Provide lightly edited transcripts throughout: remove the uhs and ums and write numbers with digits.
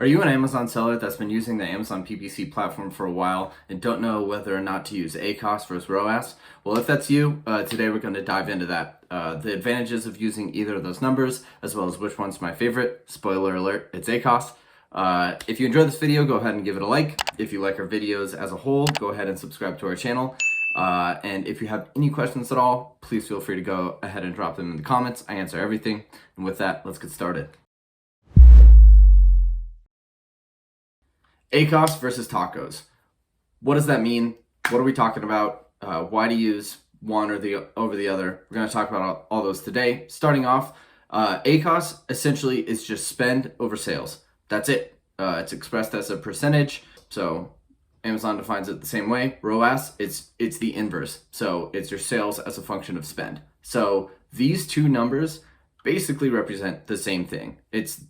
Are you an Amazon seller that's been using the Amazon PPC platform for a while and don't know whether or not to use ACOS versus ROAS? Well, if that's you, today we're going to dive into that. The advantages of using either of those numbers, as well as which one's my favorite. Spoiler alert, it's ACOS. If you enjoyed this video, go ahead and give it a like. If you like our videos as a whole, go ahead and subscribe to our channel. And if you have any questions at all, please feel free to go ahead and drop them in the comments. I answer everything. And with that, let's get started. ACOS versus tacos. What does that mean? What are we talking about? Why to use one or over the other? We're going to talk about all those today. Starting off, ACOS essentially is just spend over sales. That's it. It's expressed as a percentage. So Amazon defines it the same way. ROAS, it's the inverse. So it's your sales as a function of spend. So these two numbers basically represent the same thing. It's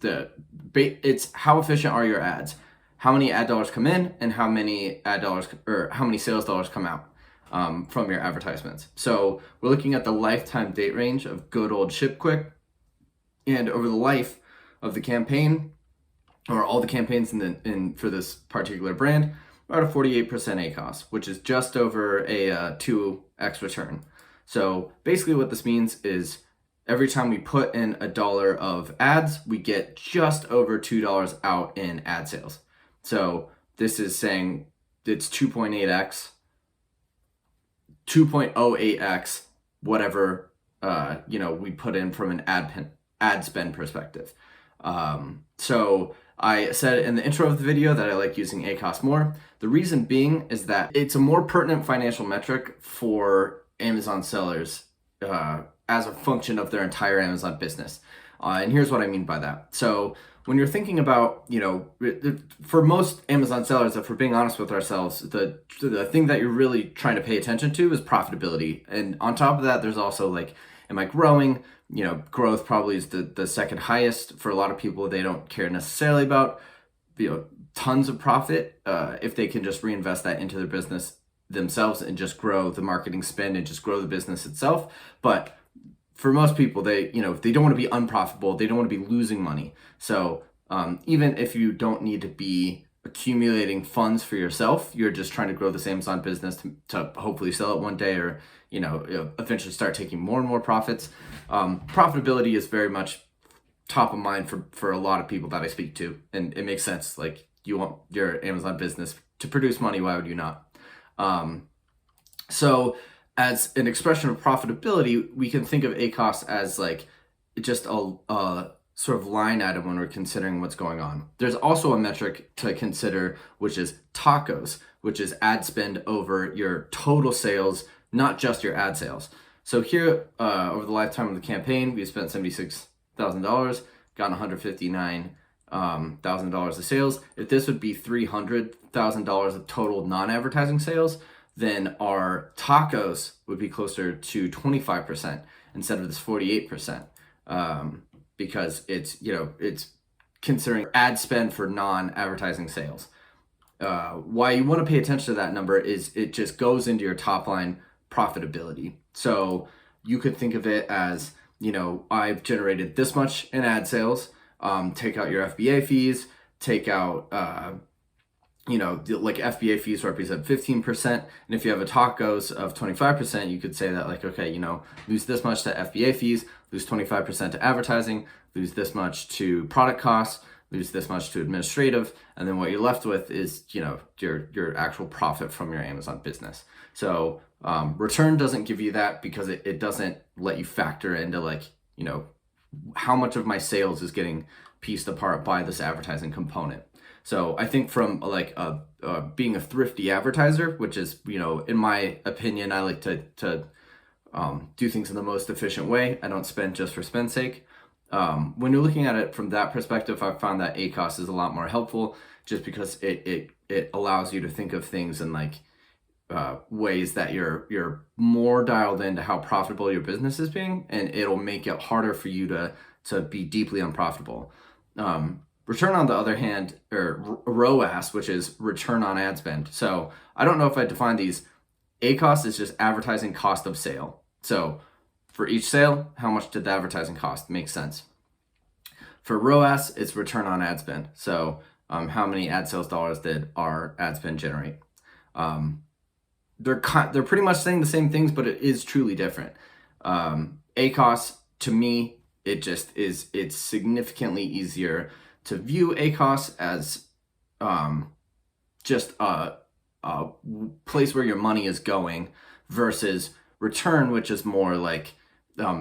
how efficient are your ads? How many ad dollars come in and how many ad dollars or how many sales dollars come out from your advertisements. So we're looking at the lifetime date range of good old Ship Quick, and over the life of the campaign, or all the campaigns for this particular brand, about a 48% ACOS, which is just over a 2x return. So basically what this means is every time we put in $1 of ads, we get just over $2 out in ad sales. So this is saying it's 2.8x, 2.08x, whatever, we put in from an ad spend perspective. So I said in the intro of the video that I like using ACOS more. The reason being is that it's a more pertinent financial metric for Amazon sellers as a function of their entire Amazon business. And here's what I mean by that. So when you're thinking about, for most Amazon sellers, if we're being honest with ourselves, the thing that you're really trying to pay attention to is profitability. And on top of that, there's also like, am I growing? Growth probably is the second highest. For a lot of people, they don't care necessarily about, tons of profit if they can just reinvest that into their business themselves and just grow the marketing spend and just grow the business itself. But for most people, they don't want to be unprofitable. They don't want to be losing money. So even if you don't need to be accumulating funds for yourself, you're just trying to grow this Amazon business to hopefully sell it one day, or eventually start taking more and more profits. Profitability is very much top of mind for a lot of people that I speak to, and it makes sense. Like, you want your Amazon business to produce money. Why would you not? So as an expression of profitability, we can think of ACOS as like just a sort of line item when we're considering what's going on. There's also a metric to consider, which is TACOS, which is ad spend over your total sales, not just your ad sales. So here, over the lifetime of the campaign, we spent $76,000, got $159,000 of sales. If this would be $300,000 of total non-advertising sales, then our TACOS would be closer to 25% instead of this 48%, because it's considering ad spend for non-advertising sales. Why you want to pay attention to that number is it just goes into your top line profitability. So you could think of it as, I've generated this much in ad sales, take out your FBA fees, take out, like FBA fees represent 15%. And if you have a TACOS of 25%, you could say that like, okay, lose this much to FBA fees, lose 25% to advertising, lose this much to product costs, lose this much to administrative, and then what you're left with is, your actual profit from your Amazon business. So return doesn't give you that because it doesn't let you factor into like, how much of my sales is getting pieced apart by this advertising component. So I think from like being a thrifty advertiser, which is, in my opinion, I like to do things in the most efficient way. I don't spend just for spend's sake. When you're looking at it from that perspective, I've found that ACOS is a lot more helpful, just because it allows you to think of things in like ways that you're more dialed into how profitable your business is being, and it'll make it harder for you to be deeply unprofitable. Return, on the other hand, or ROAS, which is return on ad spend. So I don't know if I define these. ACOS is just advertising cost of sale. So for each sale, how much did the advertising cost? Makes sense. For ROAS, it's return on ad spend. So how many ad sales dollars did our ad spend generate. They're pretty much saying the same things, but it is truly different. ACOS, to me, it's significantly easier to view ACOS as just a place where your money is going versus return, which is more like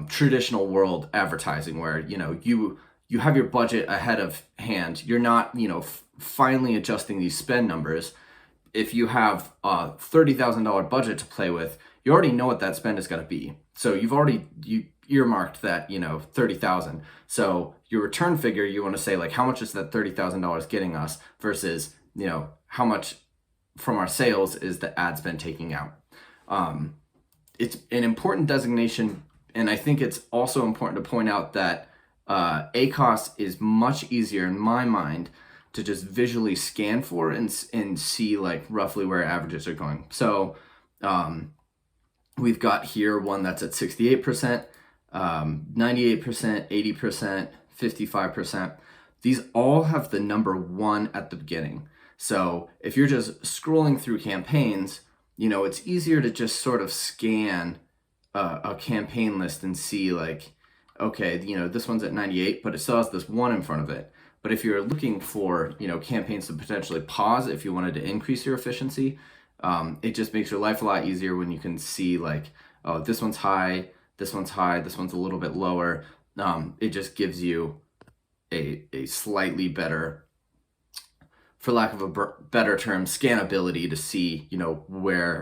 traditional world advertising, where you have your budget ahead of hand. You're not finally adjusting these spend numbers. If you have a $30,000 budget to play with, you already know what that spend is going to be. So you earmarked that, $30,000. So your return figure, you want to say like, how much is that $30,000 getting us versus, how much from our sales is the ad spend taking out. It's an important designation. And I think it's also important to point out that ACOS is much easier in my mind to just visually scan for and see like roughly where averages are going. So we've got here one that's at 68%, 98%, 80%, 55%. These all have the number 1 at the beginning. So if you're just scrolling through campaigns, it's easier to just sort of scan a campaign list and see like, okay, this one's at 98, but it still has this 1 in front of it. But if you're looking for, campaigns to potentially pause if you wanted to increase your efficiency, it just makes your life a lot easier when you can see like, oh, this one's high, this one's high, this one's a little bit lower. It just gives you a slightly better, for lack of a better term, scannability to see,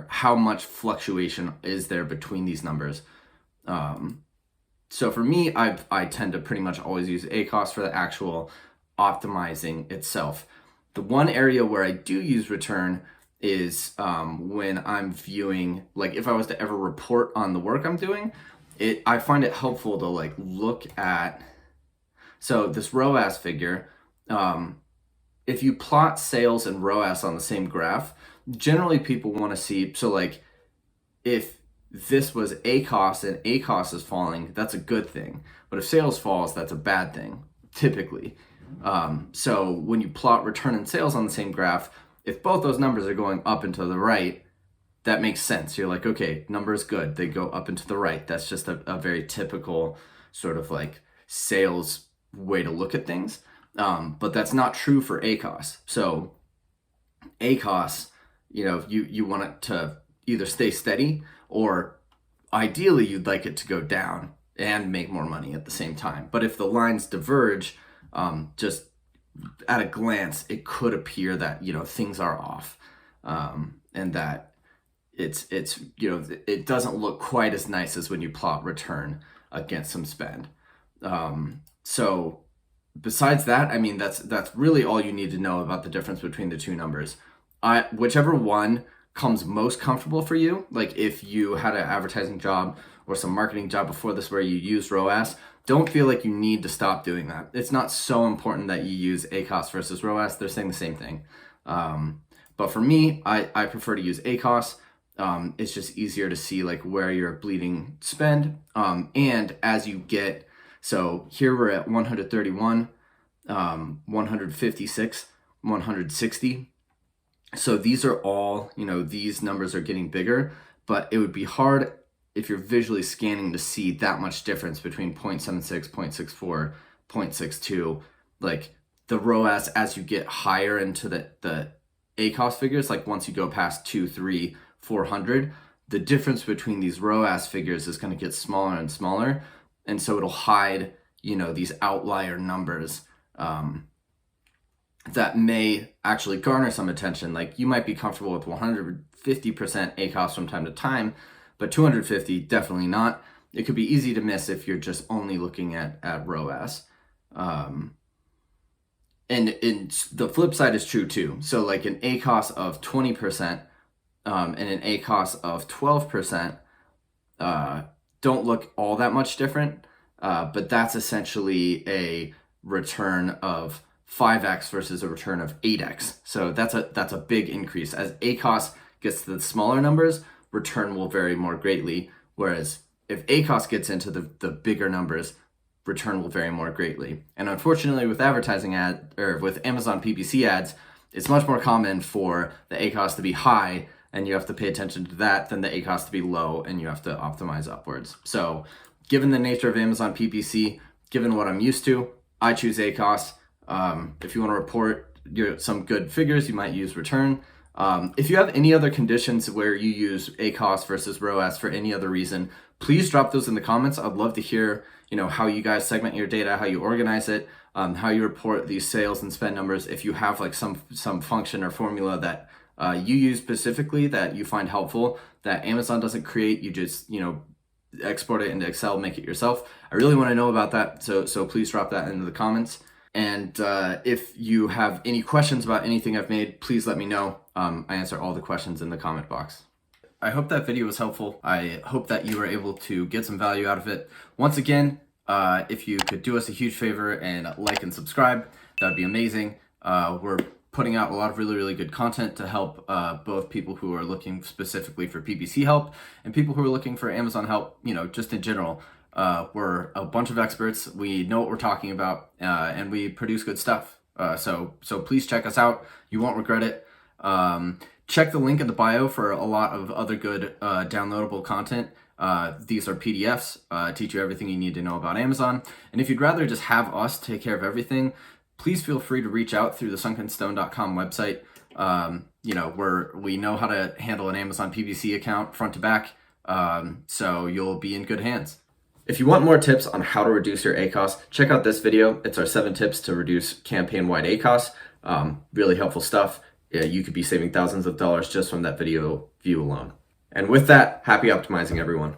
how much fluctuation is there between these numbers. So for me, I tend to pretty much always use ACOS for the actual optimizing itself. The one area where I do use return is when I'm viewing, like if I was to ever report on the work I'm doing, I find it helpful to like look at, so this ROAS figure, if you plot sales and ROAS on the same graph, generally people want to see, so like if this was ACOS and ACOS is falling, that's a good thing. But if sales falls, that's a bad thing, typically. So when you plot return and sales on the same graph, if both those numbers are going up and to the right, that makes sense. You're like, okay, number is good. They go up and to the right. That's just a very typical sort of like sales way to look at things. But that's not true for ACOS. So ACOS, you want it to either stay steady, or ideally you'd like it to go down and make more money at the same time. But if the lines diverge, just at a glance, it could appear that, things are off, and that it's it doesn't look quite as nice as when you plot return against some spend. So besides that, I mean, that's really all you need to know about the difference between the two numbers. Whichever one comes most comfortable for you, like if you had an advertising job or some marketing job before this where you use ROAS, don't feel like you need to stop doing that. It's not so important that you use ACOS versus ROAS. They're saying the same thing. But for me, I prefer to use ACOS. It's just easier to see like where you're bleeding spend. And as you get, so here we're at 131, 156, 160. So these are all, these numbers are getting bigger, but it would be hard if you're visually scanning to see that much difference between 0.76, 0.64, 0.62. Like the ROAS, as you get higher into the ACOS figures, like once you go past 2, 3, 400, the difference between these ROAS figures is going to get smaller and smaller. And so it'll hide, these outlier numbers that may actually garner some attention. Like you might be comfortable with 150% ACOS from time to time, but 250, definitely not. It could be easy to miss if you're just only looking at ROAS. And the flip side is true too. So like an ACOS of 20% and an ACOS of 12% don't look all that much different, but that's essentially a return of 5x versus a return of 8x. So that's a big increase. As ACOS gets to the smaller numbers, return will vary more greatly. Whereas if ACOS gets into the bigger numbers, return will vary more greatly. And unfortunately, with with Amazon PPC ads, it's much more common for the ACOS to be high and you have to pay attention to that than the ACOS to be low and you have to optimize upwards. So given the nature of Amazon PPC, given what I'm used to, I choose ACOS. If you want to report some good figures, you might use return. If you have any other conditions where you use ACOS versus ROAS for any other reason, please drop those in the comments. I'd love to hear, how you guys segment your data, how you organize it, how you report these sales and spend numbers. If you have like some function or formula that you use specifically that you find helpful that Amazon doesn't create, you just, export it into Excel, make it yourself. I really want to know about that. So please drop that into the comments. And if you have any questions about anything I've made, please let me know. I answer all the questions in the comment box. I hope that video was helpful. I hope that you were able to get some value out of it. Once again, if you could do us a huge favor and like and subscribe, that would be amazing. We're putting out a lot of really, really good content to help both people who are looking specifically for PPC help and people who are looking for Amazon help, just in general. We're a bunch of experts. We know what we're talking about, and we produce good stuff. So please check us out. You won't regret it. Check the link in the bio for a lot of other good downloadable content. These are PDFs, teach you everything you need to know about Amazon. And if you'd rather just have us take care of everything, please feel free to reach out through the sunkenstone.com website. We know how to handle an Amazon PPC account front to back, so you'll be in good hands. If you want more tips on how to reduce your ACOS, check out this video. It's our 7 tips to reduce campaign-wide ACOS. Really helpful stuff. You could be saving thousands of dollars just from that video view alone. And with that, happy optimizing, everyone.